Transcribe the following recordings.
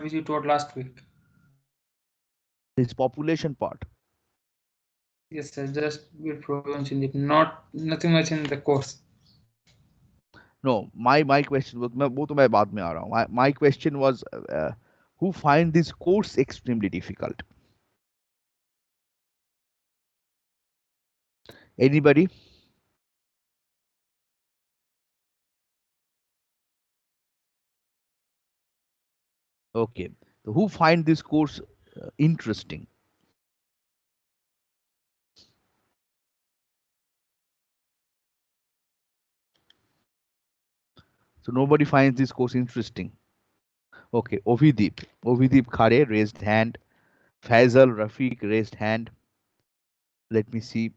which you taught last week. This population part. Yes, sir. Just bit problems in it. Nothing much in the course. No, my question was, वो तो मैं बाद में आ रहा हूँ. My question was, who find this course extremely difficult? Anybody? Okay. So who find this course interesting? So nobody finds this course interesting. Okay, Ovideep. Ovideep Khare raised hand. Faisal Rafiq raised hand. Let me see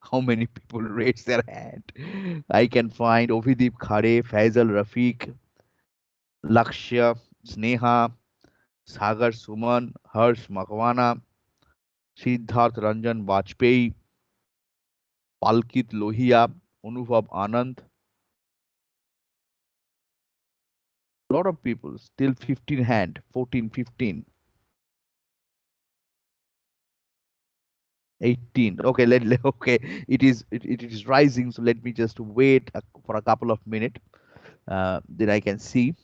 how many people raised their hand. I can find Ovideep Khare, Faisal Rafiq, Lakshya, Sneha, Sagar Suman, Harsh Makwana, Siddharth Ranjan Vajpayee, Palkit Lohia, Anubhav Anand. Lot of people, still 15 hand, 14, 15, 18. Okay, okay, it is rising. So let me just wait for a couple of minutes. Then I can see.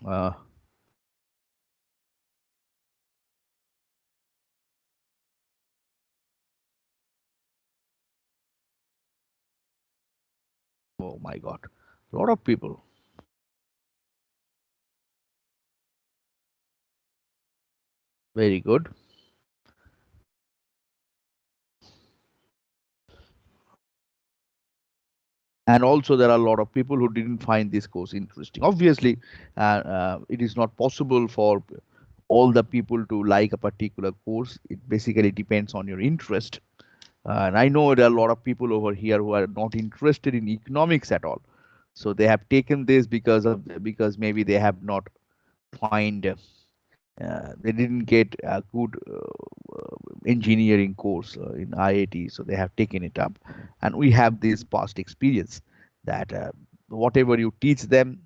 Uh, oh my God, a lot of people. Very good. And also there are a lot of people who didn't find this course interesting. Obviously, it is not possible for all the people to like a particular course. It basically depends on your interest. And I know there are a lot of people over here who are not interested in economics at all. So they have taken this because maybe they have not find they didn't get a good engineering course in IIT, so they have taken it up. And we have this past experience that whatever you teach them,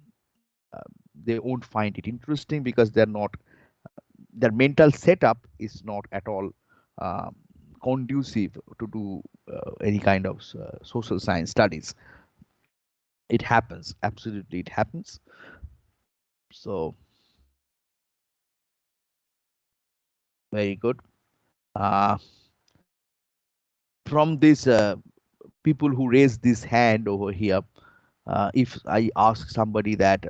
uh, they won't find it interesting because their mental setup is not at all um, conducive to do any kind of social science studies. It happens, absolutely, it happens. So very good. Uh, from this people who raise this hand over here, if I ask somebody that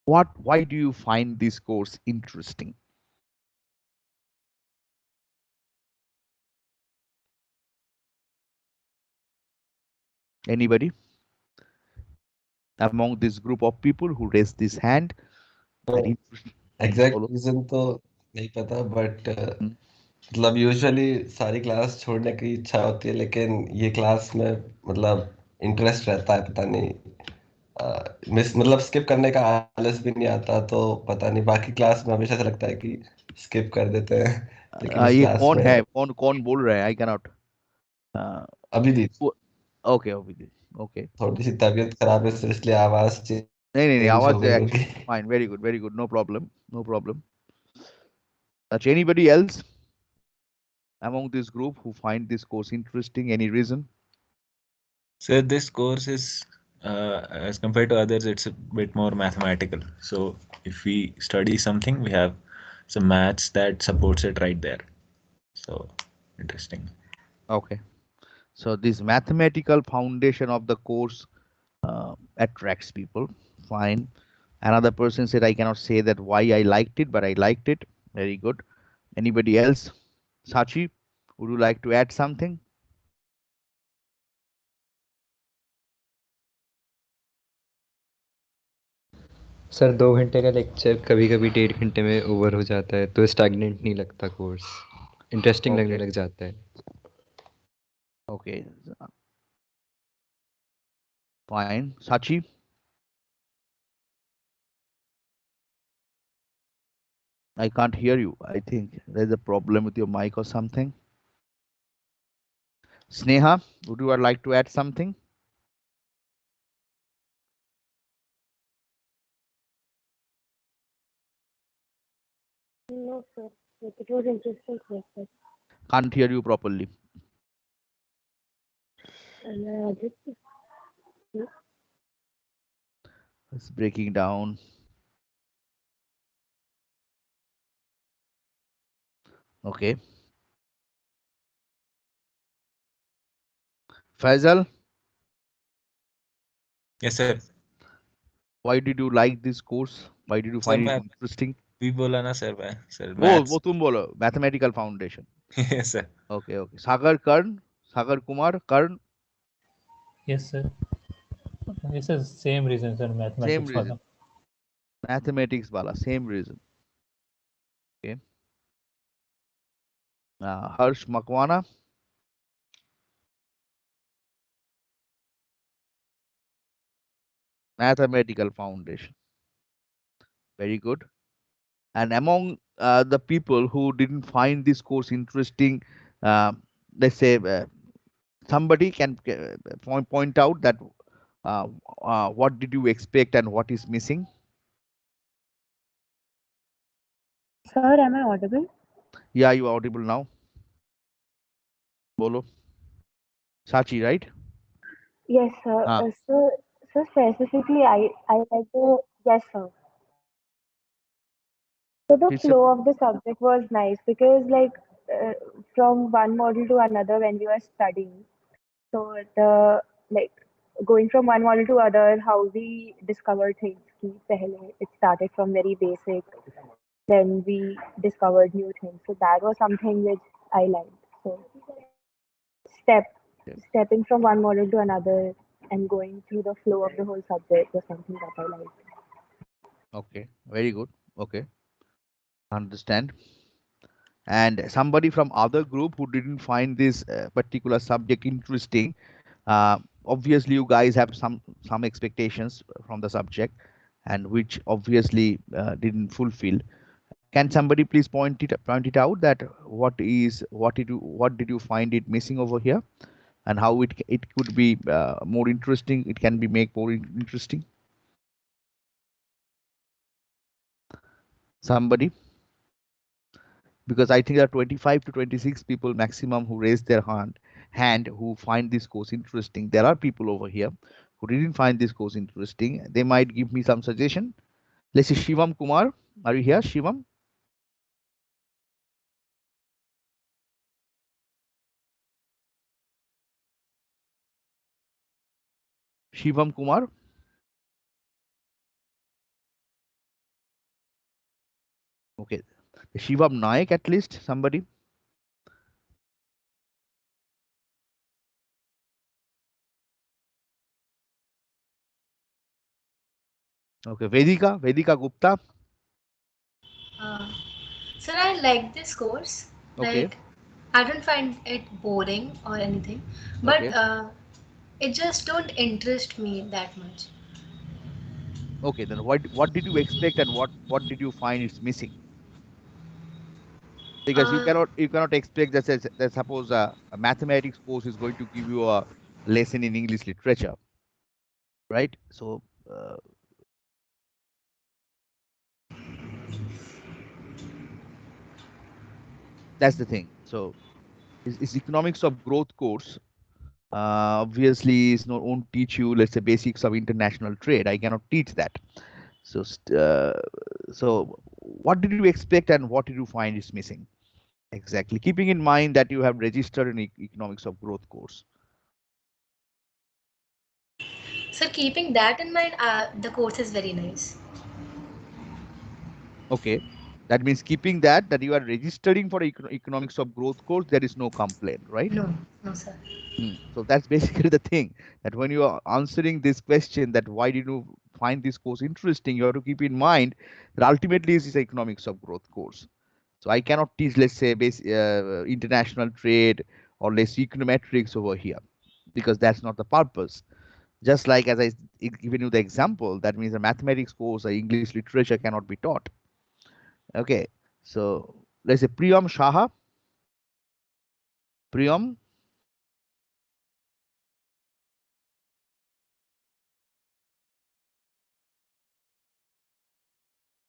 why do you find this course interesting? Anybody among this group of people who raised this hand? तो exact reason तो नहीं पता but मतलब usually सारी class छोड़ने की इच्छा होती है लेकिन ये क्लास में मतलब इंटरेस्ट रहता है पता नहीं मिस मतलब स्किप करने का आलस भी नहीं आता तो पता नहीं बाकी क्लास में हमेशा ऐसा लगता है कि स्किप कर देते हैं लेकिन इस ये क्लास कौन में है, कौन कौन बोल रहा है? आई कैनॉट अभी ओके ओके ओके थोड़ी सी तबीयत खराब है तो इसलिए आवाज नहीं चेंज हो आवाज गई होगी actually fine, very good, no problem, no problem. अच्छा, anybody else among this group who find this course interesting? Any reason? So this course is, as compared to others, it's a bit more mathematical. So if we study something, we have some maths that supports it right there. So interesting. Okay. So this mathematical foundation of the course attracts people. Fine. Another person said, I cannot say that why I liked it, but I liked it. Very good. Anybody else? Sachi, would you like to add something? Sir 2 घंटे का lecture कभी कभी 1.5 घंटे में over हो जाता है तो स्टैग्नेंट नहीं लगता कोर्स, इंटरेस्टिंग लगने Okay. लग जाता है. Okay. Fine. Sachi? I can't hear you. I think there's a problem with your mic or something. Sneha, would you like to add something? No, sir. Like, it was interesting, sir. But, Can't hear you properly. just, It's breaking down. Okay. Faisal, Yes, sir. why did you like this course? Why did you Sir, find it मैं interesting? भी बोला ना sir, मैं sir वो maths. तुम बोलो, mathematical foundation. Yes, sir. Okay, okay. Sagar Kumar Karn, Yes, sir. This is same reason, sir. same Mathematics reason. wala. Mathematics wala, same reason. Okay. Harsh Makwana, mathematical foundation. Very good. And among the people who didn't find this course interesting, uh, let's say somebody can point out that what did you expect and what is missing? sir, am I audible? Yeah, you are audible now. Bolo. Sachi, right? Yes, sir. Ah. So specifically, I like the, yes, sir. So the It's a, flow of the subject was nice because, like, uh, from one model to another when we were studying, so the, like, going from one model to other, how we discovered things. कि पहले it started from very basic, then we discovered new things. So that was something which I liked. So step stepping from one model to another and going through the flow of the whole subject was something that I liked. okay, very good. Okay, understand. And somebody from other group who didn't find this particular subject interesting, obviously you guys have some expectations from the subject, and which obviously didn't fulfill. Can somebody please point it out that what did you find it missing over here, and how it could be more interesting? It can be make more interesting. Somebody, because I think there are 25 to 26 people maximum who raised their hand who find this course interesting. There are people over here who didn't find this course interesting. They might give me some suggestion. Let's see, Shivam Kumar, are you here, Shivam? Shivam Kumar. Okay, Shivam Naik at least, somebody. Okay, Vedika Gupta. Uh, Sir, I like this course. Okay, Like, I don't find it boring or anything, but okay, it just don't interest me that much. okay. Then what did you expect and what did you find is missing? Because Uh, you cannot expect that suppose a mathematics course is going to give you a lesson in English literature, right? So that's the thing. So is economics of growth course obviously is not won't teach you, let's say, basics of international trade. I cannot teach that. So so what did you expect and what did you find is missing? Exactly, keeping in mind that you have registered an economics of growth course. Sir, keeping that in mind, the course is very nice. Okay, that means keeping that you are registering for economics of growth course, there is no complaint, right? No, no, sir. So that's basically the thing, that when you are answering this question, that why did you find this course interesting, you have to keep in mind that ultimately this is economics of growth course. So I cannot teach, let's say, international trade or let's econometrics over here, because that's not the purpose. Just like as I given you the example, that means a mathematics course or English literature cannot be taught. Okay, so let's say Priyam Shaha. Priyam,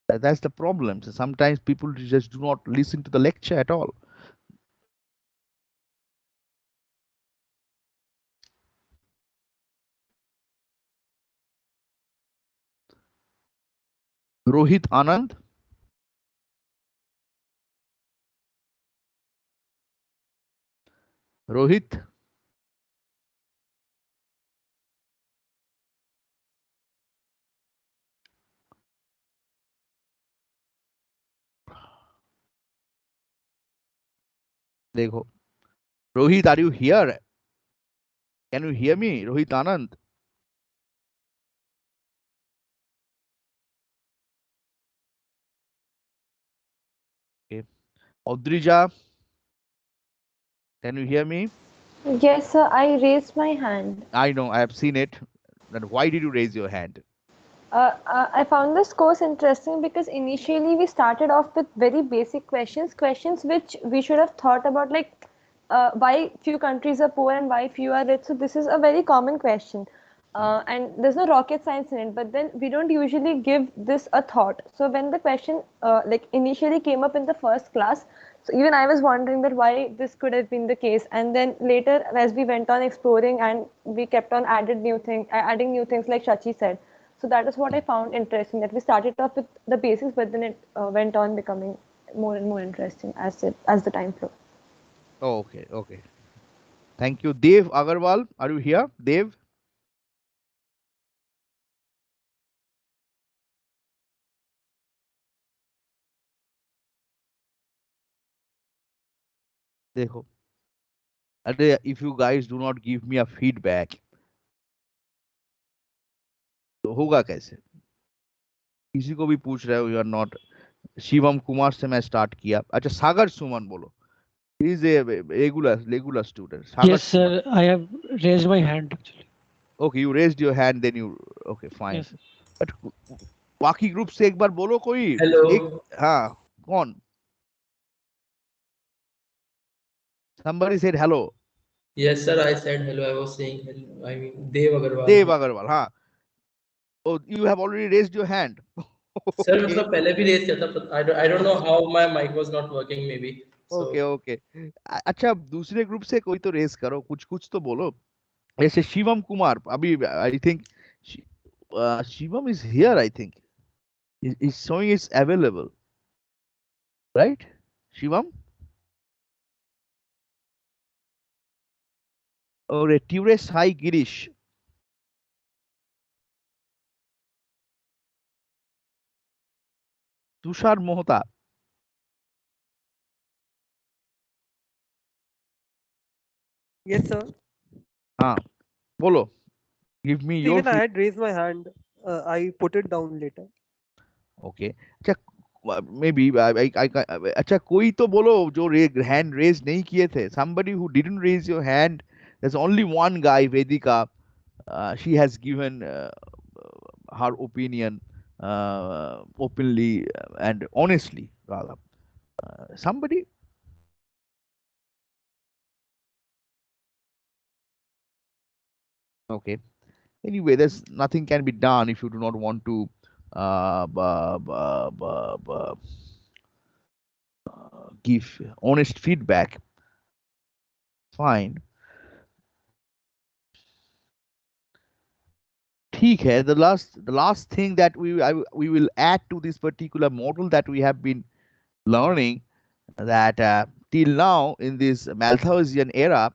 That's the problem. So sometimes people just do not listen to the lecture at all. Rohit Anand. Rohit. देखो. Rohit, are you here? Can you hear me? Rohit Anand. Okay. Audrija, can you hear me? Yes, sir. I raised my hand. I know, I have seen it. Then why did you raise your hand? I found this course interesting because initially we started off with very basic questions, questions which we should have thought about, like why few countries are poor and why few are rich. So this is a very common question, and there's no rocket science in it. But then we don't usually give this a thought. So when the question like initially came up in the first class, so even I was wondering that why this could have been the case. And then later, as we went on exploring and we kept on adding new things like Shachi said. So that is what I found interesting, that we started off with the basics, but then it went on becoming more and more interesting as the time flowed. Oh, okay, okay. Thank you. Dev Agarwal, are you here? Dev? देखो, अरे if you guys do not give me a feedback, तो होगा कैसे? किसी को भी पूछ रहे हो, you are not. Shivam Kumar से मैं स्टार्ट किया. अच्छा, सागर सुमन बोलो. He is a regular student. Sagar Yes, sir. I have raised my hand actually. Okay, you raised your hand, then you. Okay, fine. Yes. But बाकी ग्रुप से एक बार बोलो कोई. हेलो. एक हाँ, कौन? Somebody said hello. Yes, sir. I said hello. I was saying hello. I mean, Dev Agarwal. Dev Agarwal, हाँ. Oh, you have already raised your hand. Sir, Okay. मतलब पहले भी raise किया था, but I don't know how my mic was not working maybe. So Okay, okay. अच्छा, दूसरे group से कोई तो रेस करो, कुछ कुछ तो बोलो. ऐसे शिवम कुमार, अभी I think Shivam is here, I think. He's showing it's available, right? Shivam? और ट्यूरे साई गिरीश. तुषार मोहता. Yes, sir. हाँ, बोलो. Give me your Even I feed. had raised my hand. I put it down later. Okay. अच्छा, maybe अच्छा कोई तो बोलो जो hand raise नहीं किए थे. Somebody who didn't raise your hand. There's only one guy, Vedika. She has given her opinion openly and honestly, rather. Somebody. Okay. Anyway, there's nothing can be done if you do not want to give honest feedback. Fine. ठीक है. The last thing that we will add to this particular model that we have been learning, that till now in this Malthusian era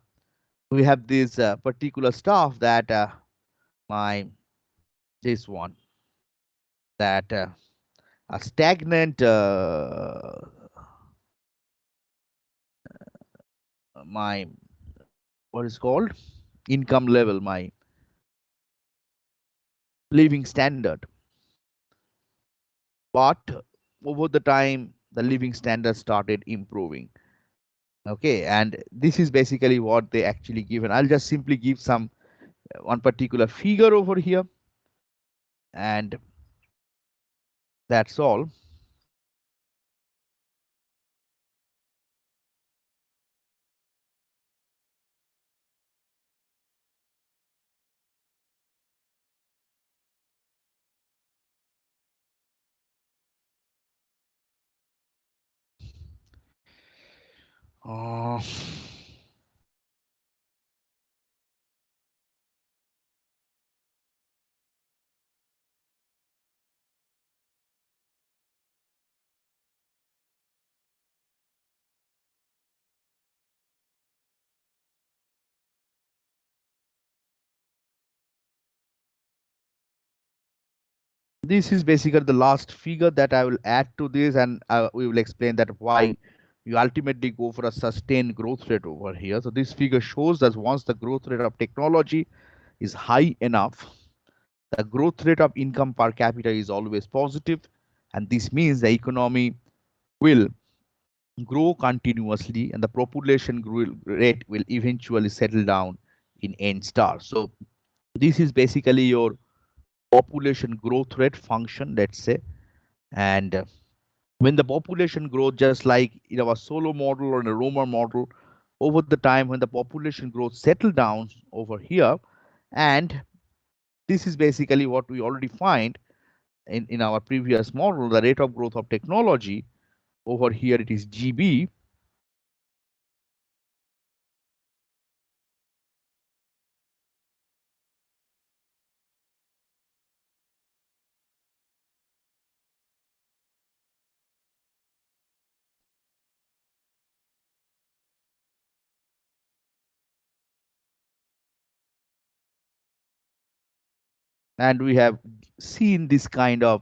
we have this particular stuff that this one, that a stagnant my what is called income level, my living standard. But over the time the living standard started improving. Okay, and this is basically what they actually given. I'll just simply give some one particular figure over here, and that's all. Uh, this is basically the last figure that I will add to this, and we will explain that why you ultimately go for a sustained growth rate over here. So this figure shows that once the growth rate of technology is high enough, the growth rate of income per capita is always positive, and this means the economy will grow continuously and the population rate will eventually settle down in n star. So this is basically your population growth rate function, let's say. And when the population grows, just like in our solo model or in a Romer model, over the time when the population growth settle down over here, and this is basically what we already find in our previous model, the rate of growth of technology over here, it is GB. And we have seen this kind of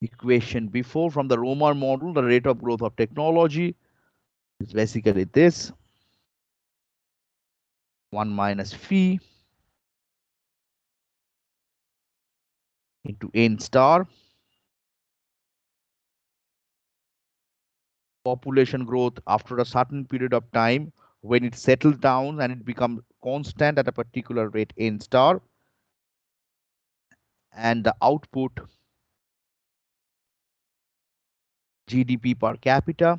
equation before from the Romer model. The rate of growth of technology is basically this 1 minus phi into n star. Population growth after a certain period of time, when it settles down and it becomes constant at a particular rate n star, and the output GDP per capita,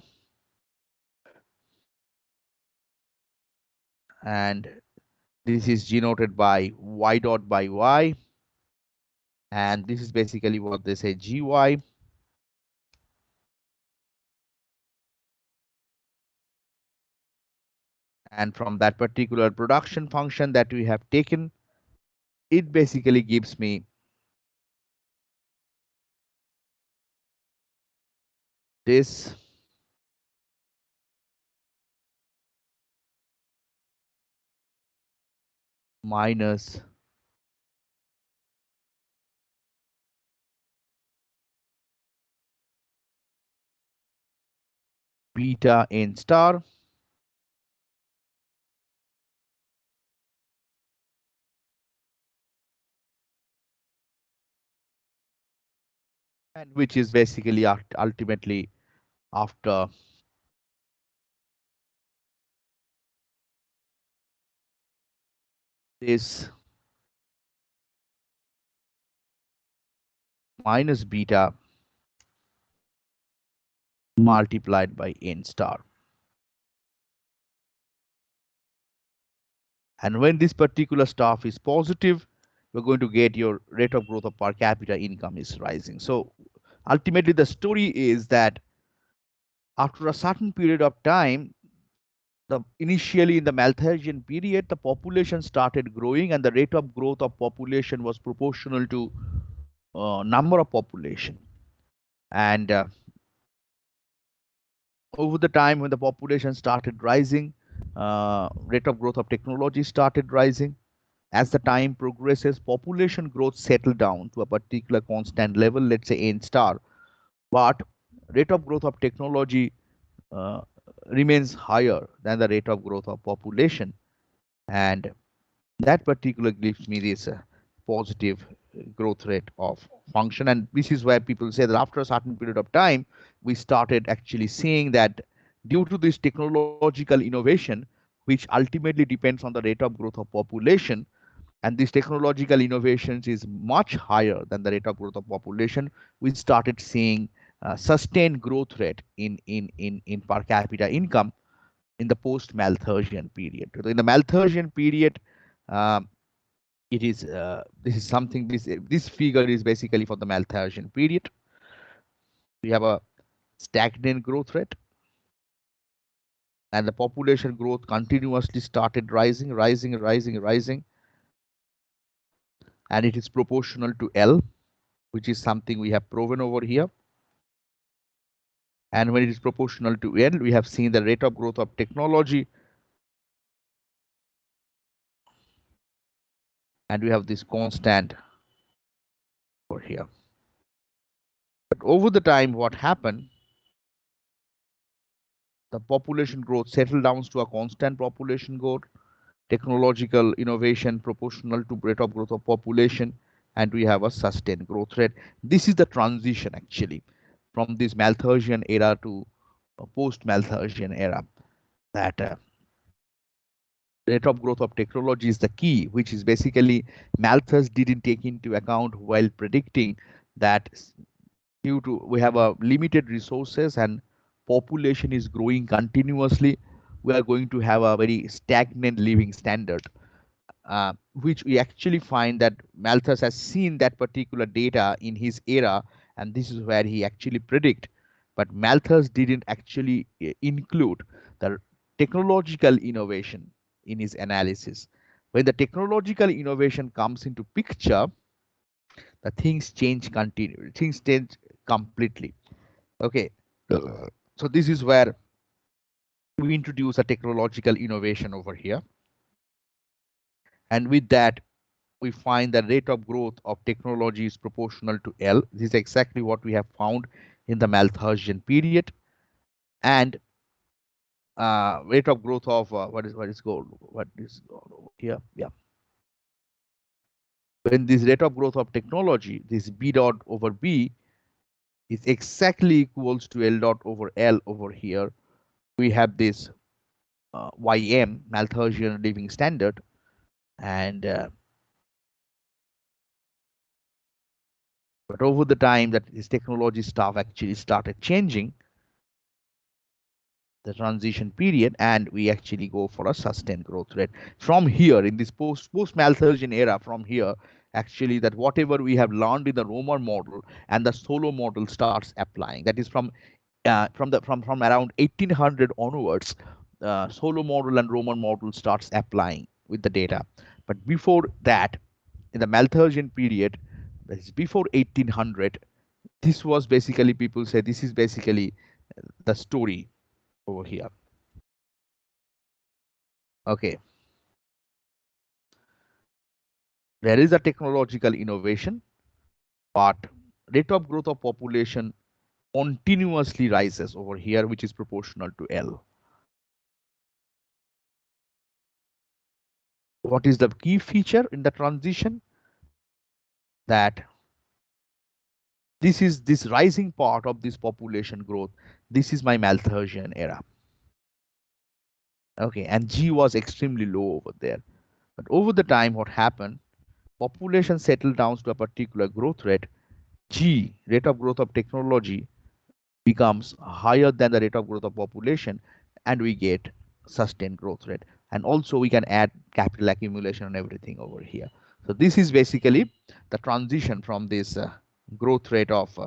and this is denoted by y dot by y, and this is basically what they say GY. And from that particular production function that we have taken, it basically gives me this minus beta n star and which is basically ultimately after this minus beta multiplied by n star. And when this particular stuff is positive, you're going to get your rate of growth of per capita income is rising. So ultimately the story is that after a certain period of time, initially in the Malthusian period, the population started growing and the rate of growth of population was proportional to number of population. And over the time when the population started rising, rate of growth of technology started rising. As the time progresses, population growth settled down to a particular constant level, let's say n star. But rate of growth of technology uh, remains higher than the rate of growth of population. And that particular gives me this positive growth rate of function. And this is where people say that after a certain period of time, we started actually seeing that due to this technological innovation, which ultimately depends on the rate of growth of population, and these technological innovations is much higher than the rate of growth of population, we started seeing sustained growth rate in per capita income in the post-Malthusian period. In the Malthusian period, um, it is this is something, this figure is basically for the Malthusian period. We have a stagnant growth rate, and the population growth continuously started rising, and it is proportional to L, which is something we have proven over here. And when it is proportional to L, we have seen the rate of growth of technology, and we have this constant over here. But over the time, what happened? The population growth settled down to a constant population growth, technological innovation proportional to rate of growth of population, and we have a sustained growth rate. This is the transition actually from this Malthusian era to post-Malthusian era. That rate of growth of technology is the key, which is basically Malthus didn't take into account while predicting that due to we have a limited resources and population is growing continuously, we are going to have a very stagnant living standard, which we actually find that Malthus has seen that particular data in his era, and this is where he actually predict. But Malthus didn't actually include the technological innovation in his analysis. When the technological innovation comes into picture, the things change completely. Okay, so this is where we introduce a technological innovation over here, and with that we find the rate of growth of technology is proportional to L. This is exactly what we have found in the Malthusian period. And rate of growth of what is called over here? Yeah. When this rate of growth of technology, this B dot over B is exactly equals to L dot over L over here, we have this YM, Malthusian living standard, and but over the time that this technology stuff actually started changing, the transition period, and we actually go for a sustained growth rate. From here, in this post-Malthusian era, from here, actually that whatever we have learned in the Romer model and the Solow model starts applying. That is from around 1800 onwards, Solow model and Romer model starts applying with the data. But before that, in the Malthusian period, that is before 1800, this was basically, people say this is basically the story over here. Okay. There is a technological innovation, but rate of growth of population continuously rises over here, which is proportional to L. What is the key feature in the transition? That this is this rising part of this population growth. This is my Malthusian era. Okay, and G was extremely low over there. But over the time, what happened? Population settled down to a particular growth rate. G, rate of growth of technology, becomes higher than the rate of growth of population, and we get sustained growth rate. And also we can add capital accumulation and everything over here. So this is basically the transition from this growth rate of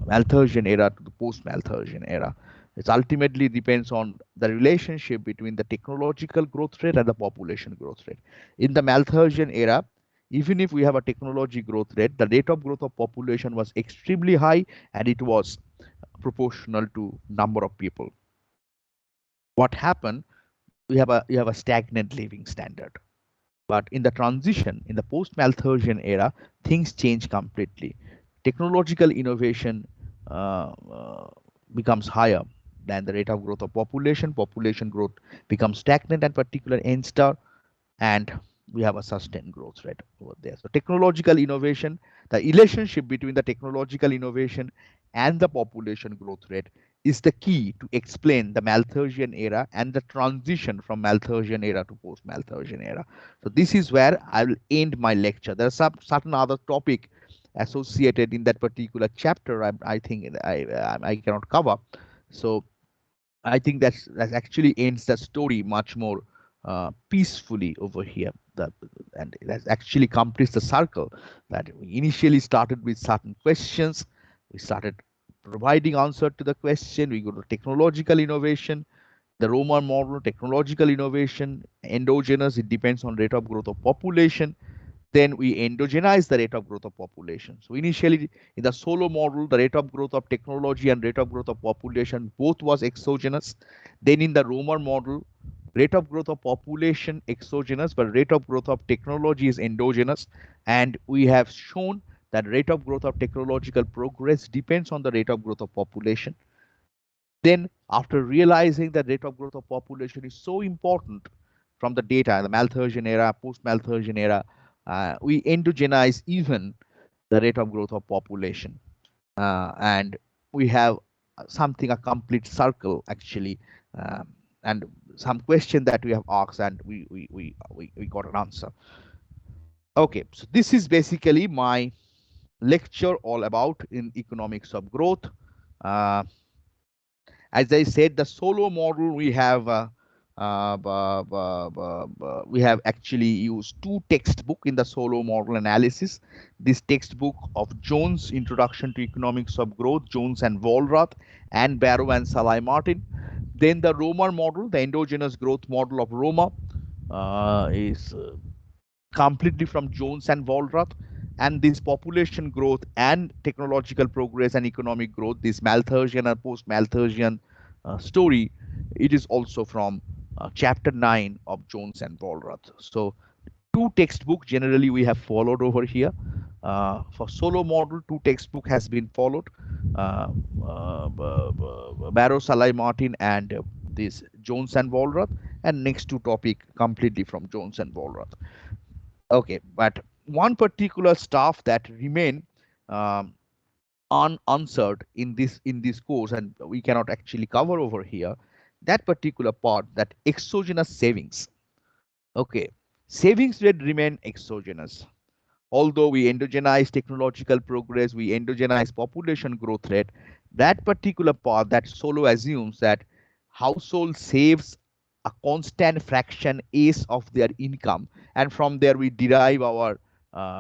Malthusian era to the post-Malthusian era. It ultimately depends on the relationship between the technological growth rate and the population growth rate. In the Malthusian era, even if we have a technology growth rate, the rate of growth of population was extremely high, and it was proportional to number of people. What happened? You have a stagnant living standard. But in the transition, in the post-Malthusian era, things change completely. Technological innovation becomes higher than the rate of growth of population. Population growth becomes stagnant at particular n star, and we have a sustained growth rate over there. So technological innovation, the relationship between the technological innovation and the population growth rate is the key to explain the Malthusian era and the transition from Malthusian era to post-Malthusian era. So this is where I will end my lecture. There's some certain other topic associated in that particular chapter. I think I cannot cover. So I think that actually ends the story much more peacefully over here. And that actually completes the circle that we initially started with certain questions. We started providing answer to the question. We go to technological innovation, the Romer model, technological innovation, endogenous, it depends on rate of growth of population. Then we endogenize the rate of growth of population. So initially in the Solow model, the rate of growth of technology and rate of growth of population both was exogenous. Then in the Romer model, rate of growth of population exogenous, but rate of growth of technology is endogenous. And we have shown that rate of growth of technological progress depends on the rate of growth of population. Then after realizing that rate of growth of population is so important from the data, the Malthusian era, post-Malthusian era, we endogenize even the rate of growth of population. And we have something, a complete circle actually, and some question that we have asked and we got an answer. Okay, so this is basically my lecture all about in economics of growth. As I said, the Solow model we have actually used two textbook in the Solow model analysis. This textbook of Jones, Introduction to Economics of Growth, Jones and Walrath, and Barrow and Salai Martin. Then the Romer model, the endogenous growth model of Romer, is completely from Jones and Walrath. And this population growth and technological progress and economic growth, this Malthusian and post-Malthusian story, it is also from chapter 9 of Jones and Walrath. So two textbook generally we have followed over here. For Solow model, two textbook has been followed, Barrow, Salai Martin, and this Jones and Walrath, and next two topic completely from Jones and Walrath. Okay, but one particular stuff that remain unanswered in this course, and we cannot actually cover over here, that particular part, that exogenous savings. Okay, savings rate remain exogenous. Although we endogenize technological progress, we endogenize population growth rate, that particular part, that Solow assumes that household saves a constant fraction S of their income, and from there we derive our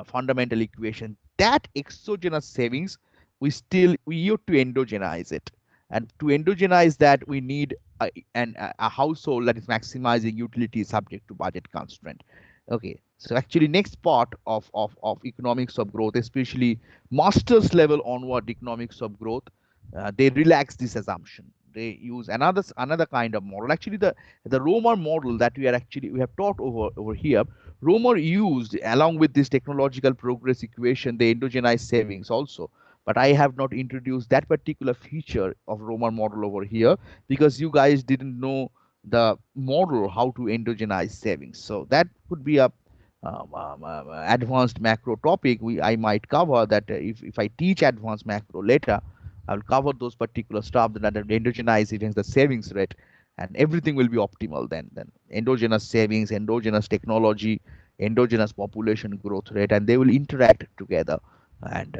fundamental equation. That exogenous savings, we need to endogenize it, and to endogenize that we need a household that is maximizing utility subject to budget constraint. Okay, so actually next part of economics of growth, especially master's level onward economics of growth, they relax this assumption. They use another kind of model. Actually, the Romer model that we have taught over here, Romer used along with this technological progress equation, the endogenized savings also. But I have not introduced that particular feature of Romer model over here because you guys didn't know the model how to endogenize savings. So that could be a advanced macro topic I might cover that. If I teach advanced macro later, I'll cover those particular stuff that endogenize against the savings rate, and everything will be optimal then. Then endogenous savings, endogenous technology, endogenous population growth rate, and they will interact together and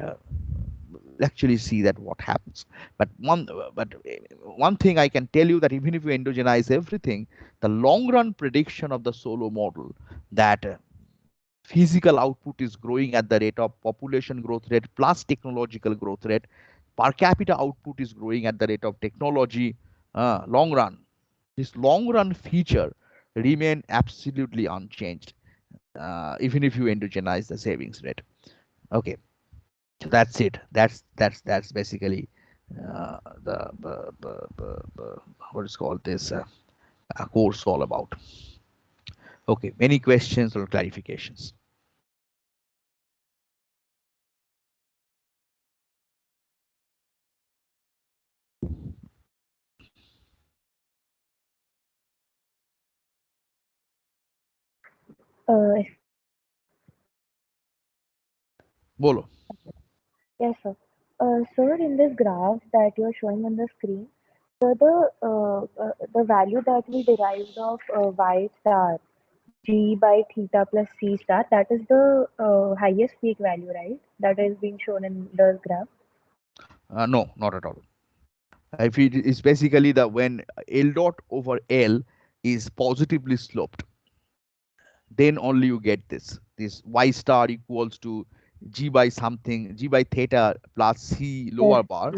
actually see that what happens. But one thing I can tell you, that even if you endogenize everything, the long run prediction of the Solow model that physical output is growing at the rate of population growth rate plus technological growth rate, per capita output is growing at the rate of technology, long run. This long run feature remain absolutely unchanged, even if you endogenize the savings rate. Okay, so that's it. That's basically what is called this course all about. Okay, any questions or clarifications? Bolo. Yes, sir. Sir, in this graph that you're showing on the screen, so the value that we derived of y star g by theta plus c star, that is the highest peak value, right? That is being shown in the graph. No, not at all. If it is basically the when L dot over L is positively sloped, then only you get this y star equals to g by something, g by theta plus c lower bar.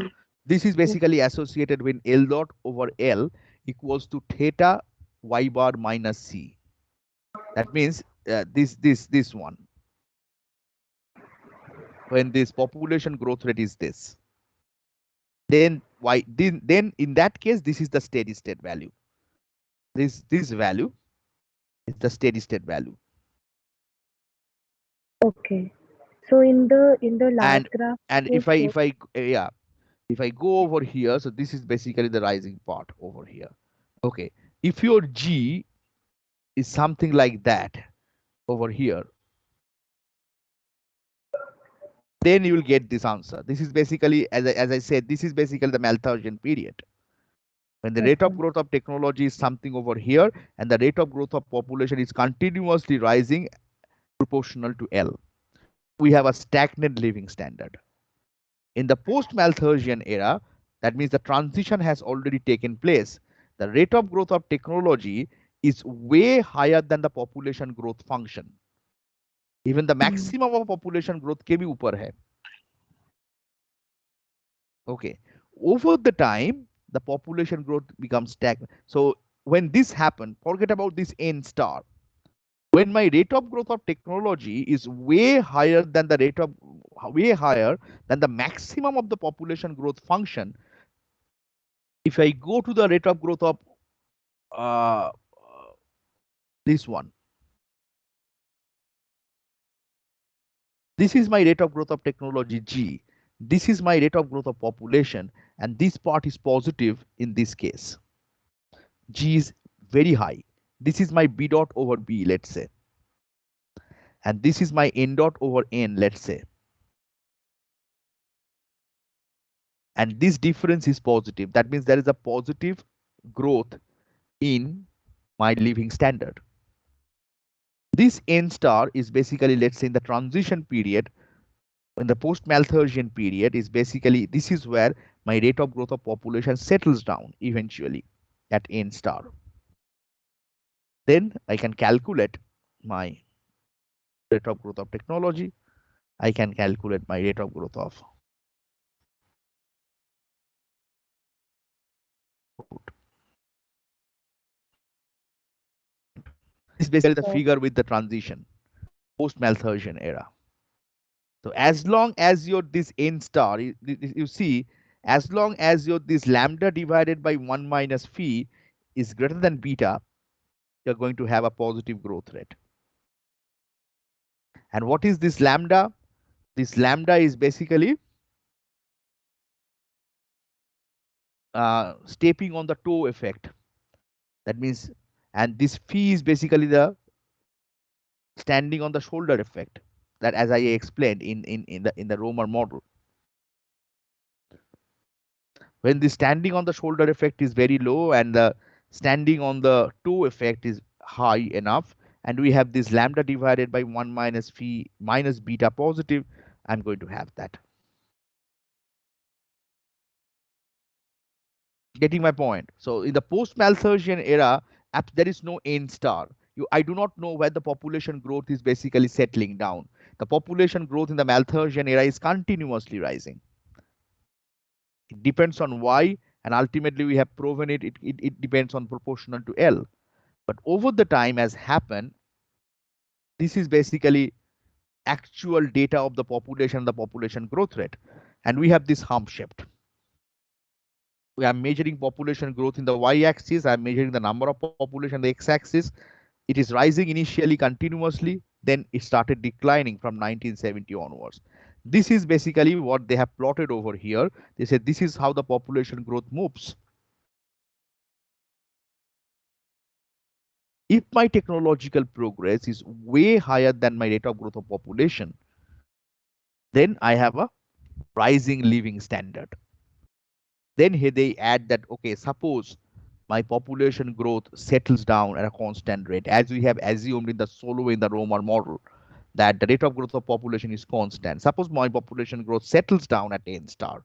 This is basically associated with L dot over L equals to theta y bar minus C. That means this one. When this population growth rate is this, then in that case this is the steady state value. This value is the steady state value. Okay. So in the last graph. And you if I showed- if I go over here, so this is basically the rising part over here. Okay, if your G is something like that over here, then you will get this answer. This is basically, as I said, this is basically the Malthusian period. When the rate of growth of technology is something over here, and the rate of growth of population is continuously rising proportional to L, we have a stagnant living standard. In the post-Malthusian era, that means the transition has already taken place. The rate of growth of technology is way higher than the population growth function. Even the maximum of population growth के भी ऊपर है. Okay, over the time, the population growth becomes stagnant. So when this happens, forget about this N star. When my rate of growth of technology is way higher than the maximum of the population growth function, if I go to the rate of growth of this one, this is my rate of growth of technology G. This is my rate of growth of population, and this part is positive in this case. G is very high. This is my B dot over B, let's say. And this is my N dot over N, let's say. And this difference is positive. That means there is a positive growth in my living standard. This N star is basically, let's say, in the transition period, in the post-Malthusian period, is basically, this is where my rate of growth of population settles down eventually at N star. Then I can calculate my rate of growth of technology. I can calculate my rate of growth of this is basically the figure with the transition post-Malthusian era. So as long as your this N star, you see, as long as your this lambda divided by 1 minus phi is greater than beta, you're going to have a positive growth rate. And what is this lambda? This lambda is basically stepping on the toe effect. That means, and this phi is basically the standing on the shoulder effect, that as I explained in the Romer model. When the standing on the shoulder effect is very low and the standing on the toe effect is high enough, and we have this lambda divided by 1 minus phi minus beta positive, I'm going to have that. Getting my point? So in the post-Malthusian era, there is no N star. I do not know where the population growth is basically settling down. The population growth in the Malthusian era is continuously rising. It depends on Y, and ultimately we have proven it depends on proportional to L. But over the time has happened, this is basically actual data of the population growth rate. And we have this hump shift. We are measuring population growth in the y-axis. I'm measuring the number of population, the x-axis. It is rising initially continuously, then it started declining from 1970 onwards. This is basically what they have plotted over here. They said this is how the population growth moves. If my technological progress is way higher than my rate of growth of population, then I have a rising living standard. Then here they add that, okay, suppose my population growth settles down at a constant rate, as we have assumed in the Solow in the Romer model, that the rate of growth of population is constant. Suppose my population growth settles down at N star.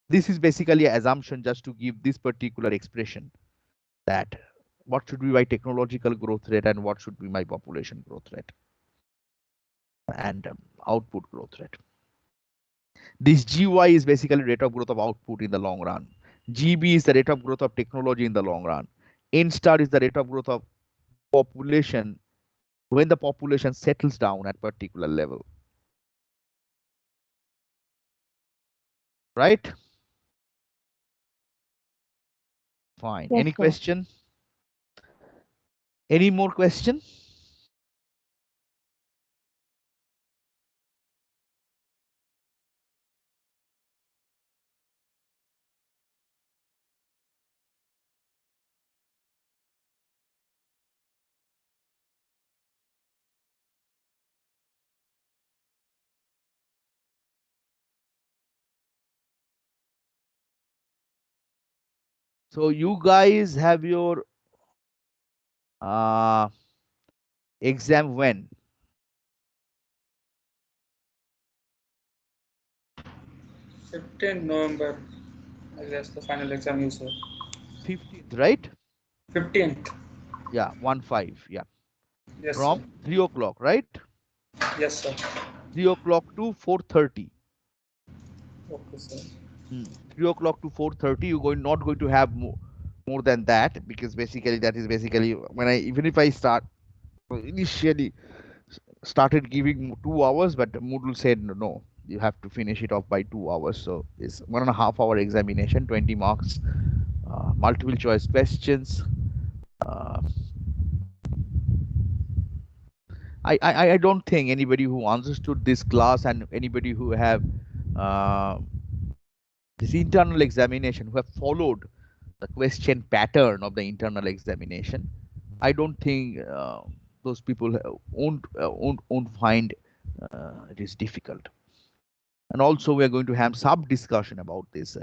This is basically an assumption just to give this particular expression, that what should be my technological growth rate and what should be my population growth rate and output growth rate. This GY is basically rate of growth of output in the long run. GB is the rate of growth of technology in the long run. N star is the rate of growth of population when the population settles down at particular level. Right? Fine. Yes, Any sir. question? Any more question? So you guys have your exam when? 15th November. I guess the final exam you said. 15th, right? 15th. Yeah, 1-5. Yeah. Yes, From sir. 3 o'clock, right? Yes, sir. 3 o'clock to 4:30. Okay, sir. 3 o'clock to 4:30. You're not going to have more than that, because basically that is basically when even if I initially started giving 2 hours, but Moodle said no, you have to finish it off by 2 hours. So it's 1.5 hour examination, 20 marks, multiple choice questions. I don't think anybody who understood this class and anybody who have this internal examination, who have followed the question pattern of the internal examination, I don't think those people won't find it is difficult. And also we are going to have some discussion about this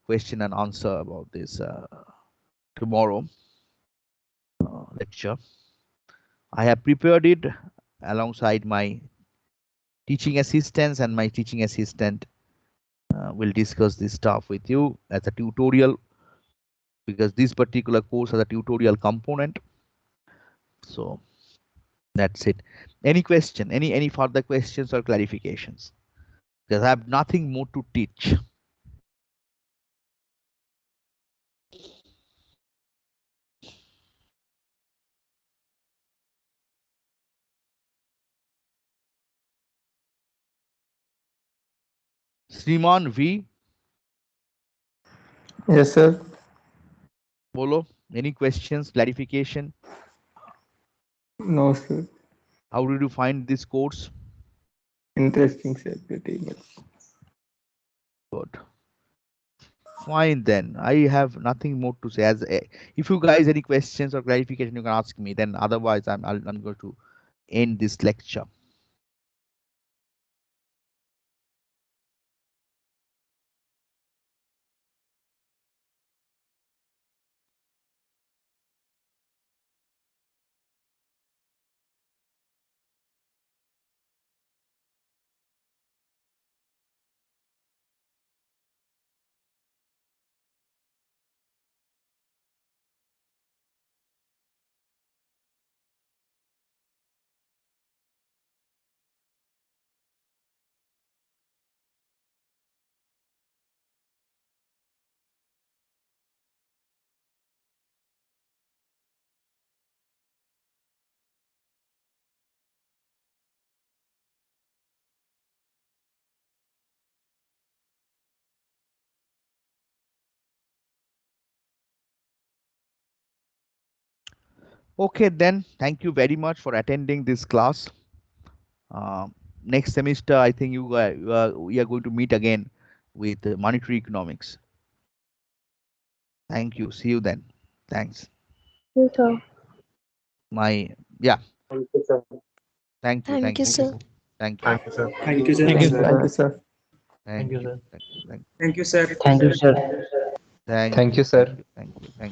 question and answer about this tomorrow lecture. I have prepared it alongside my teaching assistants, and my teaching assistant will discuss this stuff with you as a tutorial, because this particular course has a tutorial component. So that's it. Any question, any further questions or clarifications? Because I have nothing more to teach. Sriman V, Yes, sir. Bolo, any questions, clarification? No, sir. How did you find this course? Interesting, sir. Pretty much. Good. Fine then. I have nothing more to say. If you guys any questions or clarification, you can ask me. Then otherwise, I'm going to end this lecture. Okay, then thank you very much for attending this class. Next semester, I think we are going to meet again with monetary economics. Thank you. See you then. Thanks. You, sir. Yeah. Thank you, sir. Thank you. Thank you, sir. Thank you. Thank you, sir. Thank you, sir. Thank you, sir. Thank you, sir. Thank you, you. sir. Thank you. Thank you, sir. Thank you, sir. Thank Thank you. you, sir. Thank you. Thank you.